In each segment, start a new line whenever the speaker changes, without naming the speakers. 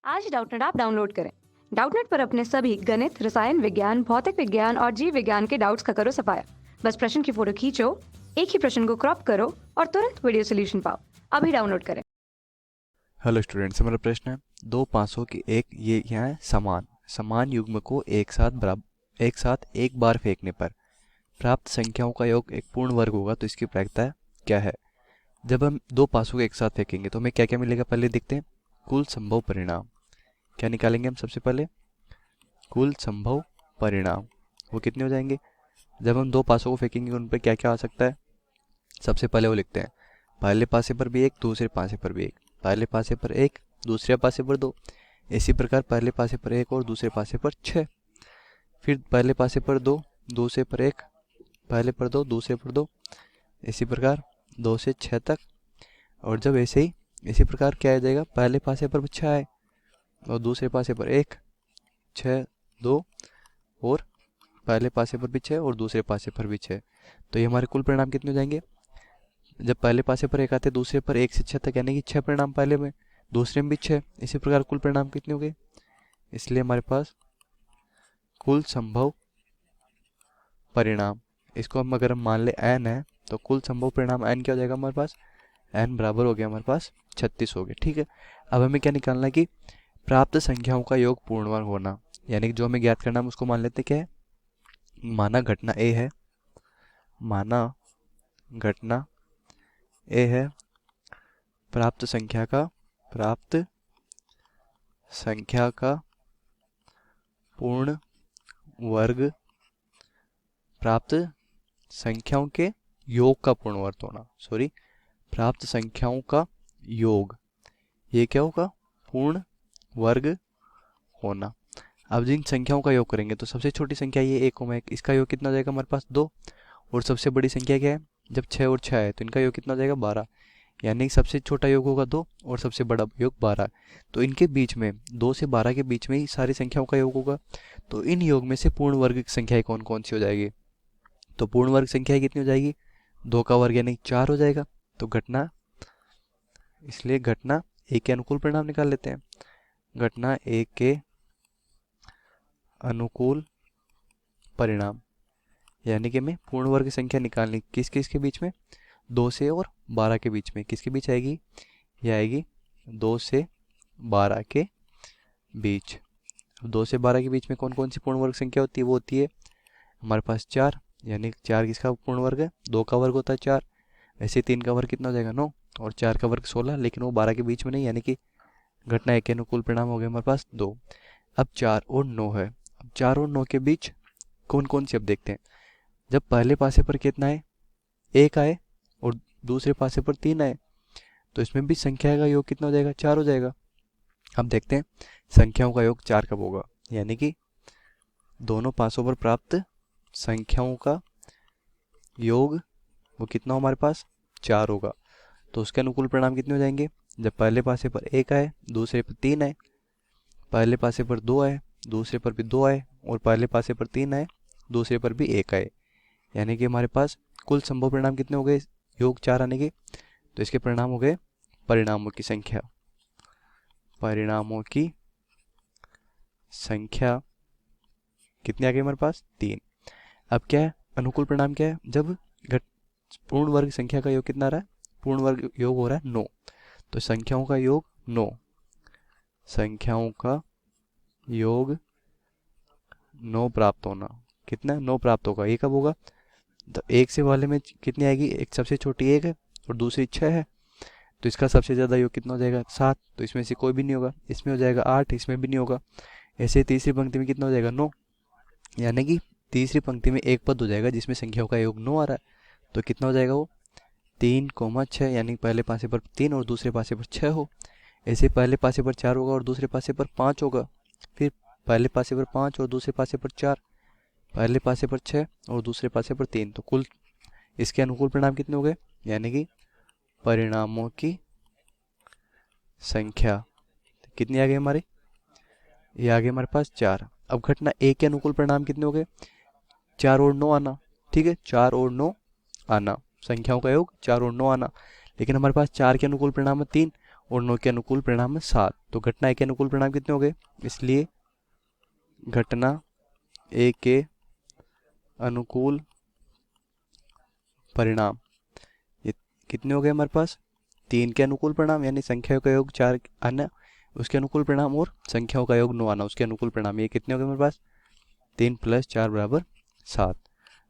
आज Doubtnut app download करें। Doubtnut पर अपने सभी गणित, रसायन विज्ञान, भौतिक विज्ञान और जीव विज्ञान के डाउट्स का करो सफाया। बस प्रश्न की फोटो खींचो, एक ही प्रश्न को क्रॉप करो और तुरंत वीडियो सोल्यूशन पाओ। अभी डाउनलोड करें।
हेलो स्टूडेंट्स, हमारा प्रश्न है दो पासों के एक ये यहाँ है समान युग्म को एक साथ एक बार फेंकने पर प्राप्त संख्याओं का योग एक पूर्ण वर्ग होगा तो इसकी प्रायिकता क्या है। जब हम दो पासों को एक साथ फेंकेंगे तो हमें क्या क्या मिलेगा, पहले देखते हैं। कुल संभव परिणाम क्या निकालेंगे हम सबसे पहले। कुल संभव परिणाम वो कितने हो जाएंगे। जब हम दो पासों को फेंकेंगे उन पर क्या क्या आ सकता है। सबसे पहले वो लिखते हैं पहले पासे पर भी एक, दूसरे पासे पर भी एक। पहले पासे पर एक, दूसरे पासे पर दो। इसी प्रकार पहले पासे पर एक और दूसरे पासे पर छः। फिर पहले पासे पर दो, दूसरे पर एक, पहले पर दो, दूसरे पर दो। इसी प्रकार दो से छः तक। और जब ऐसे ही इसी प्रकार क्या आ जाएगा, पहले पासे पर छः आए और दूसरे पासे पर एक, छः, दो, और पहले पासे पर भी छः और दूसरे पासे पर भी छः। तो ये हमारे कुल परिणाम कितने हो जाएंगे। जब पहले पासे पर एक आते दूसरे पर एक से छः तक, यानी कि छः परिणाम पहले में, दूसरे में भी छः। इसी प्रकार कुल परिणाम कितने हो गए। इसलिए हमारे पास कुल संभव परिणाम, इसको हम अगर हम मान ले n है तो कुल संभव परिणाम n क्या हो जाएगा हमारे पास। n बराबर हो गया हमारे पास 36 हो गए। ठीक है, अब हमें क्या निकालना है कि प्राप्त संख्याओं का योग पूर्ण वर्ग होना, यानी कि जो हमें ज्ञात करना है उसको मान लेते क्या है। माना घटना a है, माना घटना a है, प्राप्त संख्या का पूर्ण वर्ग, प्राप्त संख्याओं के योग का पूर्ण वर्ग होना, प्राप्त संख्याओं का योग, ये क्या होगा, पूर्ण वर्ग होना। अब जिन संख्याओं का योग करेंगे तो सबसे छोटी संख्या ये 1, इसका योग कितना हो जाएगा हमारे पास 2। और सबसे बड़ी संख्या क्या है, जब 6 और 6 है तो इनका योग कितना हो जाएगा 12, यानी कि सबसे छोटा योग होगा 2 और सबसे बड़ा योग 12। तो इनके बीच में 2 से 12 के बीच में ही सारी संख्याओं का योग होगा। तो इन योग में से पूर्ण वर्ग संख्याएं कौन कौन सी हो जाएगी। तो पूर्ण वर्ग संख्या कितनी हो जाएगी, 2 का वर्ग यानी 4 हो जाएगा। तो घटना, इसलिए घटना एक के अनुकूल परिणाम निकाल लेते हैं। घटना एक के अनुकूल परिणाम, यानी कि हमें पूर्ण वर्ग संख्या निकालनी किस किस के बीच में, 2 से और 12 के बीच में। किसके बीच आएगी, यह आएगी 2 से 12 के बीच। 2 से 12 के बीच में कौन कौन सी पूर्ण वर्ग संख्या होती है, वो होती है हमारे पास 4, यानी 4 किसका पूर्ण वर्ग है, 2 का वर्ग होता है 4। वैसे 3 का वर्ग कितना हो जाएगा 9 और 4 का वर्ग 16, लेकिन वो 12 के बीच में नहीं, यानी कि घटना एक के अनुकूल परिणाम हो गया हमारे पास 2। अब 4 और 9 है, अब 4 और 9 के बीच कौन कौन सी, अब देखते हैं। जब पहले पासे पर कितना है, 1 आए और दूसरे पासे पर 3 आए तो इसमें भी संख्या का योग कितना हो जाएगा, 4 हो जाएगा। अब देखते हैं संख्याओं का योग 4 कब होगा, यानी कि दोनों पासों पर प्राप्त संख्याओं का योग वो कितना हो हमारे पास 4 होगा। तो उसके अनुकूल परिणाम कितने हो जाएंगे, जब पहले पासे पर 1 आए, दूसरे पर 3 आए, पहले पासे पर 2 आए, दूसरे पर भी 2 आए, और पहले पासे पर 3 आए, दूसरे पर भी 1 आए, यानी कि हमारे पास कुल संभव परिणाम कितने हो गए योग 4 आने के। तो इसके परिणाम हो गए, परिणामों की संख्या, परिणामों की संख्या कितनी आ गई हमारे पास 3। अब क्या है, अनुकूल परिणाम क्या है, जब घट पूर्ण वर्ग संख्या का योग कितना आ रहा है, पूर्ण वर्ग योग हो रहा है 9। तो संख्याओं का योग 9, संख्याओं का योग 9 प्राप्त होना, कितना 9 प्राप्त होगा। ये कब होगा, तो एक से वाले में कितनी आएगी, एक सबसे छोटी 1 है और दूसरी 6 है, तो इसका सबसे ज़्यादा योग कितना हो जाएगा 7। तो इसमें से कोई भी नहीं होगा, इसमें हो जाएगा 8, इसमें भी नहीं होगा। ऐसे तीसरी पंक्ति में कितना हो जाएगा 9, यानी कि तीसरी पंक्ति में एक पद हो जाएगा जिसमें संख्याओं का योग 9 आ रहा है। तो कितना हो जाएगा वो 3, 6, यानी पहले पासे पर 3 और दूसरे पासे पर 6 हो। ऐसे पहले पासे पर 4 होगा और दूसरे पासे पर 5 होगा। फिर पहले पासे पर 5 और दूसरे पासे पर 4, पहले पासे पर 6 और दूसरे पासे पर 3। तो कुल इसके अनुकूल परिणाम कितने हो गए, यानी कि परिणामों की संख्या कितनी आ गई हमारी, ये आ गई हमारे पास 4। अब घटना एक के अनुकूल परिणाम कितने हो गए, 4 और 9 आना। ठीक है, 4 और 9 आना, संख्याओं का योग 4 और 9 आना। लेकिन हमारे पास 4 के अनुकूल परिणाम है 3 और 9 के अनुकूल परिणाम है 7। तो घटना ए के अनुकूल परिणाम कितने हो गए, इसलिए घटना ए के अनुकूल परिणाम ये कितने हो गए हमारे पास, 3 के अनुकूल परिणाम यानी संख्याओं का योग 4 आना उसके अनुकूल परिणाम, और संख्याओं का योग 9 आना उसके अनुकूल परिणाम। ये कितने हो गए हमारे पास, 3 + 4 = 7।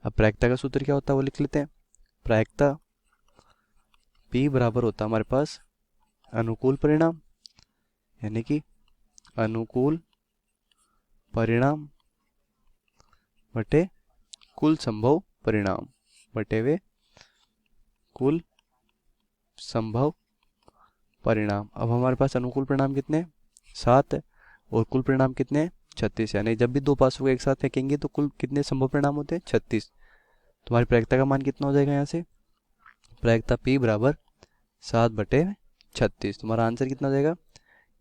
अब प्रायिकता का सूत्र क्या होता है वो लिख लेते हैं। प्रायिकता P बराबर होता है हमारे पास अनुकूल परिणाम, यानी कि अनुकूल परिणाम बटे कुल संभव परिणाम बटे वे कुल संभव परिणाम। अब हमारे पास अनुकूल परिणाम कितने हैं, 7 है, और कुल परिणाम कितने हैं, 36। यानी जब भी दो पासों को एक साथ फेंकेंगे तो कुल कितने संभव परिणाम होते हैं, 36। तुम्हारी प्रायिकता का मान कितना हो जाएगा, यहाँ से प्रायिकता P बराबर 7/36। तुम्हारा आंसर कितना हो जाएगा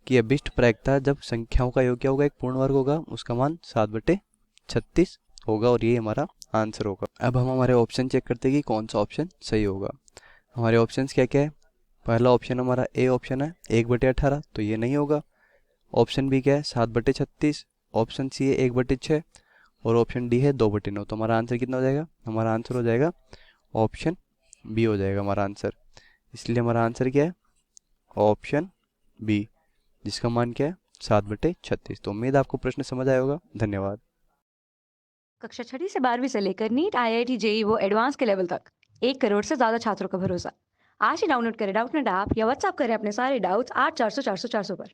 कि अभिष्ट प्रायिकता जब संख्याओं का योग क्या होगा, एक पूर्ण वर्ग होगा, उसका मान 7/36 होगा, और ये हमारा आंसर होगा। अब हम हमारे ऑप्शन चेक करते हैं कि कौन सा ऑप्शन सही होगा। हमारे ऑप्शंस क्या क्या है, पहला ऑप्शन हमारा ए ऑप्शन है 1/18, तो ये नहीं होगा। ऑप्शन बी क्या है 7/36, ऑप्शन सी है 1/6, और ऑप्शन डी है 2/9। तो हमारा आंसर कितना हो जाएगा, हमारा आंसर हो जाएगा ऑप्शन बी हो जाएगा हमारा आंसर। इसलिए हमारा आंसर क्या है, ऑप्शन बी, जिसका मान क्या है 7/36। तो उम्मीद आपको प्रश्न समझ आया होगा। धन्यवाद।
कक्षा 6ठी से 12वीं से लेकर नीट, IIT, JEE वो एडवांस के लेवल तक 1 करोड़ से ज्यादा छात्रों का भरोसा। आज ही डाउनलोड करें डाउटनेट ऐप या व्हाट्सएप करें अपने सारे डाउट्स 8400 400 400 पर।